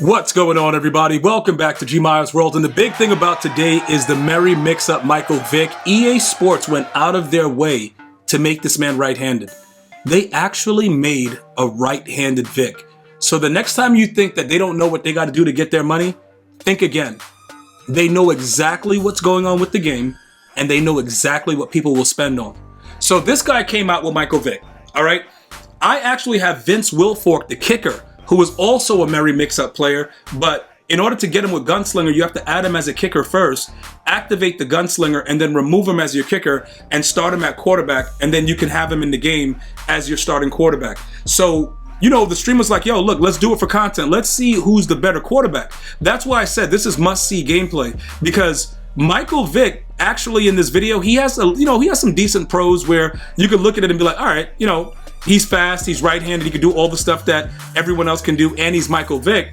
What's going on, everybody? Welcome back to GmiasWorld, and the big thing about today is the merry mix-up Michael Vick. EA Sports went out of their way to make this man right-handed. They actually made a right-handed Vick. So the next time you think that they don't know what they got to do to get their money, think again. They know exactly what's going on with the game, and they know exactly what people will spend on. So this guy came out with Michael Vick, all right? I actually have Wilfork, the kicker, who is also a merry mix-up player, but in order to get him with Gunslinger, you have to add him as a kicker first, activate the Gunslinger, and then remove him as your kicker and start him at quarterback, and then you can have him in the game as your starting quarterback. So, you know, the stream was like, yo, look, let's do it for content. Let's see who's the better quarterback. That's why I said this is must-see gameplay, because Michael Vick, actually in this video, he has some decent pros where you could look at it and be like, all right, you know, he's fast, he's right-handed, he can do all the stuff that everyone else can do, and he's Michael Vick.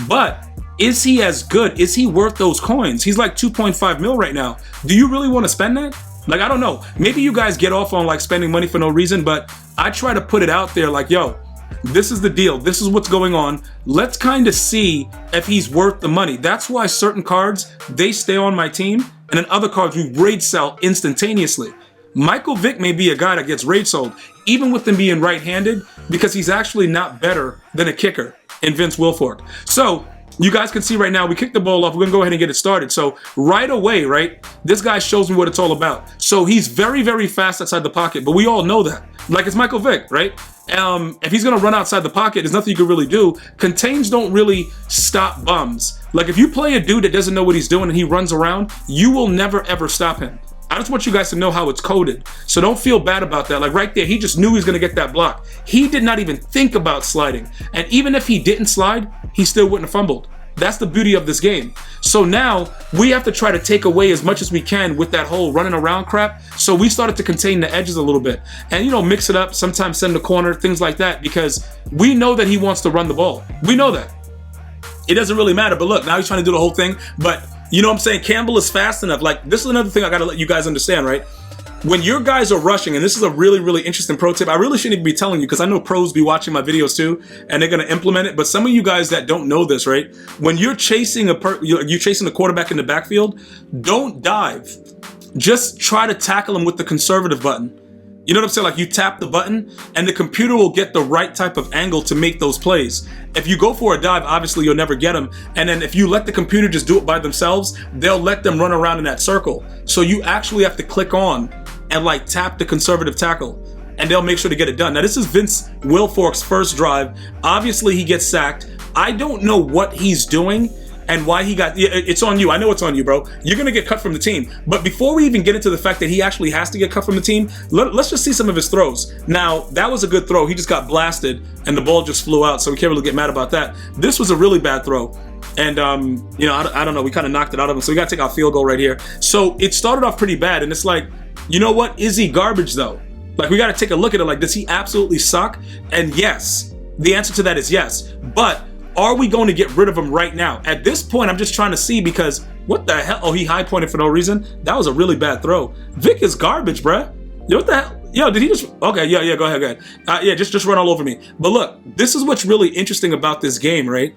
But is he as good? Is he worth those coins? He's like 2.5 mil right now. Do you really want to spend that? Like, I don't know. Maybe you guys get off on like spending money for no reason, but I try to put it out there like, yo, this is the deal. This is what's going on. Let's kind of see if he's worth the money. That's why certain cards, they stay on my team, and then other cards we raid sell instantaneously. Michael Vick may be a guy that gets raid sold, even with him being right-handed, because he's actually not better than a kicker in Wilfork. So you guys can see right now, we kicked the ball off. We're gonna go ahead and get it started. So right away, right, this guy shows me what it's all about. So he's very, very fast outside the pocket, but we all know that. Like, it's Michael Vick, right? If he's gonna run outside the pocket, there's nothing you can really do. Contains don't really stop bums. Like, if you play a dude that doesn't know what he's doing and he runs around, you will never ever stop him. I just want you guys to know how it's coded. So don't feel bad about that. Like right there, he just knew he was gonna get that block. He did not even think about sliding. And even if he didn't slide, he still wouldn't have fumbled. That's the beauty of this game. So now we have to try to take away as much as we can with that whole running around crap. So we started to contain the edges a little bit and, you know, mix it up, sometimes send the corner, things like that, because we know that he wants to run the ball. We know that. It doesn't really matter, but look, now he's trying to do the whole thing, but you know what I'm saying? Campbell is fast enough. Like, this is another thing I gotta let you guys understand, right? When your guys are rushing, and this is a really, really interesting pro tip, I really shouldn't even be telling you because I know pros be watching my videos too, and they're gonna implement it. But some of you guys that don't know this, right? When you're chasing you're chasing the quarterback in the backfield, don't dive. Just try to tackle him with the conservative button. You know what I'm saying? Like, you tap the button and the computer will get the right type of angle to make those plays. If you go for a dive, obviously you'll never get them. And then if you let the computer just do it by themselves, they'll let them run around in that circle. So you actually have to click on and like tap the conservative tackle and they'll make sure to get it done. Now, this is Wilfork's first drive. Obviously he gets sacked. I don't know what he's doing and why he got, it's on you. I know it's on you, bro. You're gonna get cut from the team. But before we even get into the fact that he actually has to get cut from the team, let's just see some of his throws. Now, that was a good throw. He just got blasted and the ball just flew out, so we can't really get mad about that. This was a really bad throw. And, you know, I don't know, we kind of knocked it out of him, so we gotta take our field goal right here. So it started off pretty bad, and it's like, you know what? Is he garbage though? Like, we gotta take a look at it, like, does he absolutely suck? And yes, the answer to that is yes. But are we going to get rid of him right now? At this point, I'm just trying to see, because what the hell? Oh, he high pointed for no reason. That was a really bad throw. Vick is garbage, bruh. Yo, what the hell? Yo, did he just? Okay, yeah, go ahead. Yeah, just run all over me. But look, this is what's really interesting about this game, right?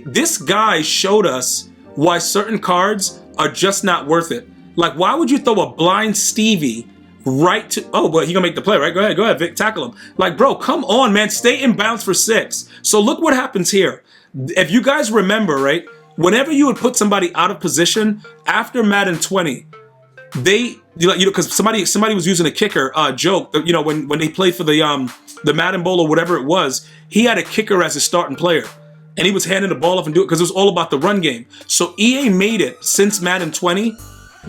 This guy showed us why certain cards are just not worth it. Like, why would you throw a blind Stevie right to, oh, but he gonna make the play, right? Go ahead, Vick, tackle him. Like, bro, come on, man, stay in bounds for 6. So look what happens here. If you guys remember, right, whenever you would put somebody out of position after Madden 20, they, you know, because somebody was using a kicker joke, you know, when they played for the Madden Bowl or whatever it was, he had a kicker as his starting player. And he was handing the ball off and do it because it was all about the run game. So EA made it since Madden 20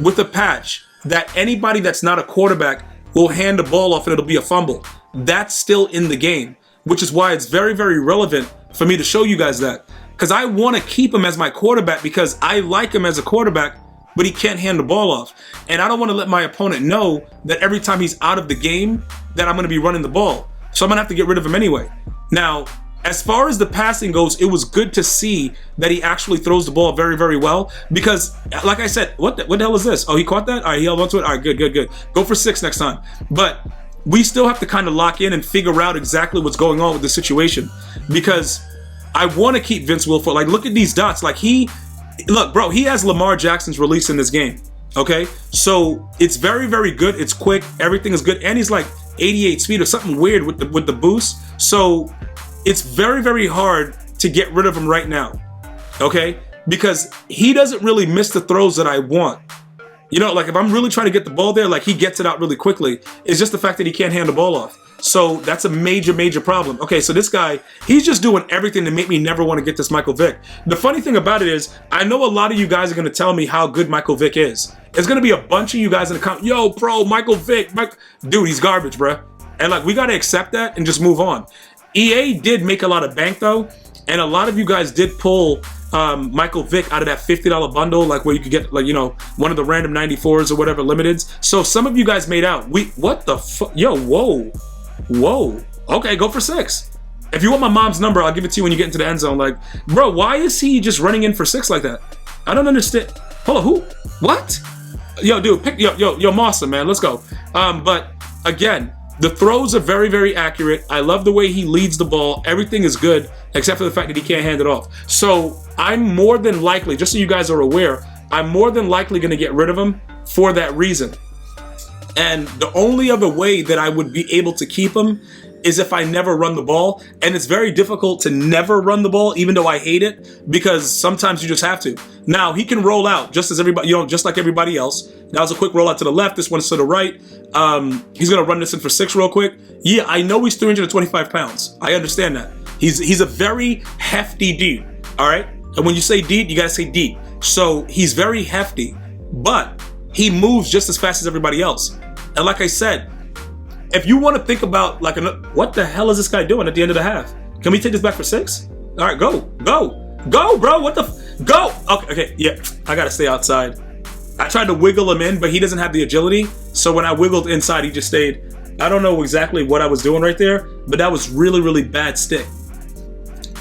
with a patch that anybody that's not a quarterback will hand the ball off and it'll be a fumble. That's still in the game, which is why it's very, very relevant for me to show you guys that. Because I want to keep him as my quarterback because I like him as a quarterback, but he can't hand the ball off. And I don't want to let my opponent know that every time he's out of the game that I'm going to be running the ball. So I'm going to have to get rid of him anyway. Now, as far as the passing goes, it was good to see that he actually throws the ball very, very well. Because, like I said, what the hell is this? Oh, he caught that? All right, he held onto it? All right, good. Go for 6 next time. But we still have to kind of lock in and figure out exactly what's going on with the situation. Because I want to keep Vince Wilfork. Like, look at these dots. Like, look, bro, he has Lamar Jackson's release in this game. Okay, so it's very, very good. It's quick. Everything is good, and he's like 88 speed or something weird with the boost. So it's very, very hard to get rid of him right now. Okay, because he doesn't really miss the throws that I want. You know, like if I'm really trying to get the ball there, like he gets it out really quickly. It's just the fact that he can't hand the ball off. So that's a major, major problem. Okay, so this guy, he's just doing everything to make me never want to get this Michael Vick. The funny thing about it is, I know a lot of you guys are going to tell me how good Michael Vick is. It's going to be a bunch of you guys in the comments, yo, bro, Michael Vick, dude, he's garbage, bro. And like, we got to accept that and just move on. EA did make a lot of bank though, and a lot of you guys did pull Michael Vick out of that $50 bundle, like where you could get like, you know, one of the random 94s or whatever limiteds. So some of you guys made out. What the fuck? Yo, whoa. Okay, go for 6. If you want my mom's number, I'll give it to you when you get into the end zone. Like, bro, why is he just running in for 6 like that? I don't understand. Hold on, who? What? Yo, dude, pick yo, Mawson, man, let's go. But again, the throws are very, very accurate. I love the way he leads the ball. Everything is good, except for the fact that he can't hand it off. So I'm more than likely, just so you guys are aware, I'm more than likely going to get rid of him for that reason. And the only other way that I would be able to keep him is if I never run the ball. And it's very difficult to never run the ball, even though I hate it, because sometimes you just have to. Now, he can roll out just as everybody, you know, just like everybody else. That was a quick rollout to the left. This one's to the right. He's going to run this in for 6 real quick. Yeah, I know he's 325 pounds. I understand that. He's a very hefty dude, all right? And when you say dude, you got to say deep. So he's very hefty, but he moves just as fast as everybody else. And like I said, if you want to think about like, what the hell is this guy doing at the end of the half? Can we take this back for 6? All right, go, bro. What the, go. Okay, yeah, I got to stay outside. I tried to wiggle him in, but he doesn't have the agility. So when I wiggled inside, he just stayed. I don't know exactly what I was doing right there, but that was really, really bad stick.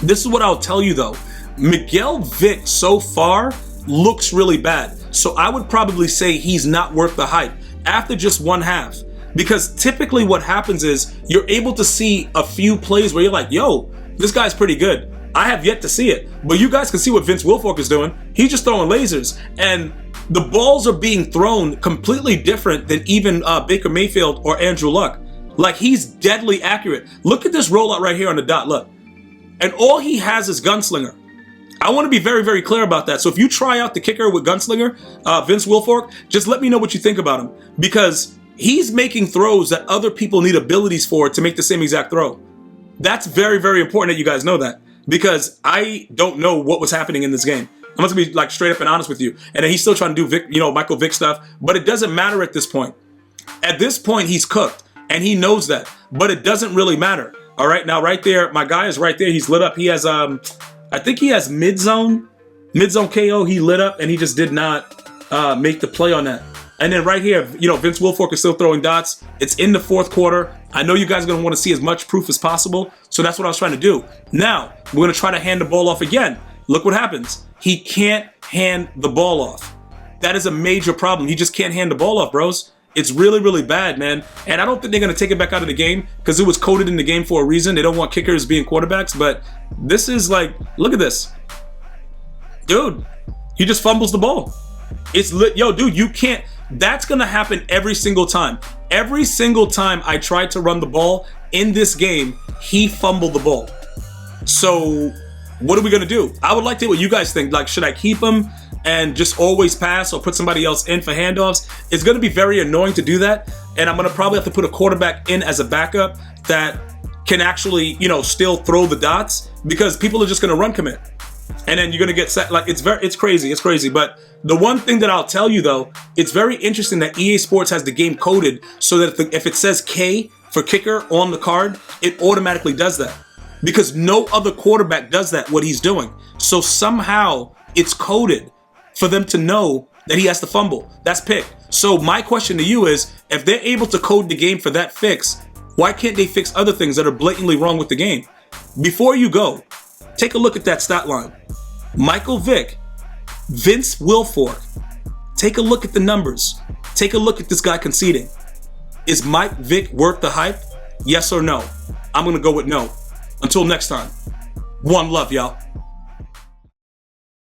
This is what I'll tell you though. Micheal Vick so far looks really bad. So I would probably say he's not worth the hype after just one half. Because typically what happens is you're able to see a few plays where you're like, yo, this guy's pretty good. I have yet to see it. But you guys can see what Vince Wilfork is doing. He's just throwing lasers. And the balls are being thrown completely different than even Baker Mayfield or Andrew Luck. Like, he's deadly accurate. Look at this rollout right here on the dot, look. And all he has is Gunslinger. I want to be very, very clear about that. So if you try out the kicker with Gunslinger, Vince Wilfork, just let me know what you think about him. Because he's making throws that other people need abilities for to make the same exact throw. That's very, very important that you guys know that. Because I don't know what was happening in this game. I'm going to be like straight up and honest with you. And then he's still trying to do Vick, you know, Michael Vick stuff. But it doesn't matter at this point. At this point, he's cooked. And he knows that. But it doesn't really matter. All right. Now, right there, my guy is right there. He's lit up. He has, I think he has mid-zone KO. He lit up and he just did not make the play on that. And then right here, you know, Vince Wilfork is still throwing dots. It's in the 4th quarter. I know you guys are going to want to see as much proof as possible. So that's what I was trying to do. Now, we're going to try to hand the ball off again. Look what happens. He can't hand the ball off. That is a major problem. He just can't hand the ball off, bros. It's really, really bad, man. And I don't think they're going to take it back out of the game because it was coded in the game for a reason. They don't want kickers being quarterbacks. But this is like, look at this. Dude, he just fumbles the ball. It's lit. Yo, dude, you can't. That's going to happen every single time. Every single time I tried to run the ball in this game, he fumbled the ball. So what are we going to do? I would like to hear what you guys think. Like, should I keep him and just always pass or put somebody else in for handoffs? It's going to be very annoying to do that. And I'm going to probably have to put a quarterback in as a backup that can actually, you know, still throw the dots because people are just going to run commit. And then you're going to get set. Like, it's crazy. But the one thing that I'll tell you, though, it's very interesting that EA Sports has the game coded so that if it says K for kicker on the card, it automatically does that. Because no other quarterback does that, what he's doing. So somehow it's coded for them to know that he has to fumble. That's picked. So my question to you is, if they're able to code the game for that fix, why can't they fix other things that are blatantly wrong with the game? Before you go, take a look at that stat line. Michael Vick, Vince Wilfork. Take a look at the numbers. Take a look at this guy conceding. Is Mike Vick worth the hype? Yes or no? I'm going to go with no. Until next time. One love, y'all.